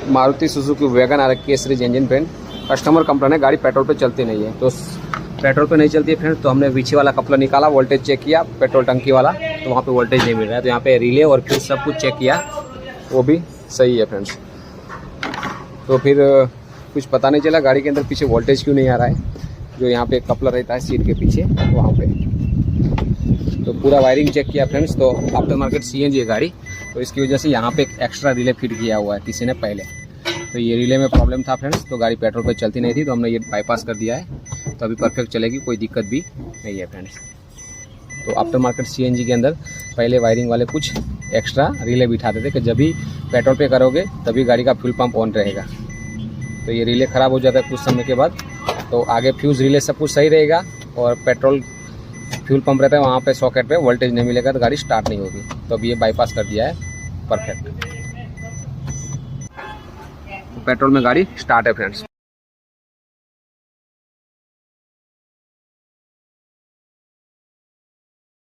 Maruti Suzuki wagon are के series engine friend. Customer complain है गाड़ी पेट्रोल पे चलती नहीं है, तो पेट्रोल पे नहीं चलती है फ्रेंड। तो हमने पीछे वाला कपड़ा निकाला, वोल्टेज चेक किया पेट्रोल टंकी वाला, तो वहाँ पे वोल्टेज नहीं मिल रहा है। तो यहाँ पे रिले और फ्यूज सब कुछ चेक किया, वो भी सही है फ्रेंड्स। तो फिर कुछ पता नहीं चला गाड़ी के अंदर पीछे वोल्टेज क्यों नहीं आ रहा है, जो यहाँ पे कपड़ा रहता है सीट के पीछे वहाँ पे। तो पूरा वायरिंग चेक किया फ्रेंड्स। तो आफ्टर मार्केट CNG है गाड़ी, तो इसकी वजह से यहाँ पे एक एक्स्ट्रा रिले फिट किया हुआ है किसी ने पहले। तो ये रिले में प्रॉब्लम था फ्रेंड्स, तो गाड़ी पेट्रोल पे चलती नहीं थी, तो हमने ये बाईपास कर दिया है। तो अभी परफेक्ट चलेगी, कोई दिक्कत भी नहीं है फ्रेंड्स। तो आफ्टर मार्केट CNG के अंदर पहले वायरिंग वाले कुछ एक्स्ट्रा रिले बिठा देते कि जब भी पेट्रोल पे करोगे तभी गाड़ी का फ्यूल पंप ऑन रहेगा। तो ये रिले ख़राब हो जाता है कुछ समय के बाद, तो आगे फ्यूज़ रिले सब कुछ सही रहेगा और पेट्रोल फ्यूल पंप रहता है वहाँ पे सॉकेट पे वोल्टेज नहीं मिलेगा तो गाड़ी स्टार्ट नहीं होगी। तो अभी ये बाईपास कर दिया है परफेक्ट। पेट्रोल में गाड़ी स्टार्ट है फ्रेंड्स।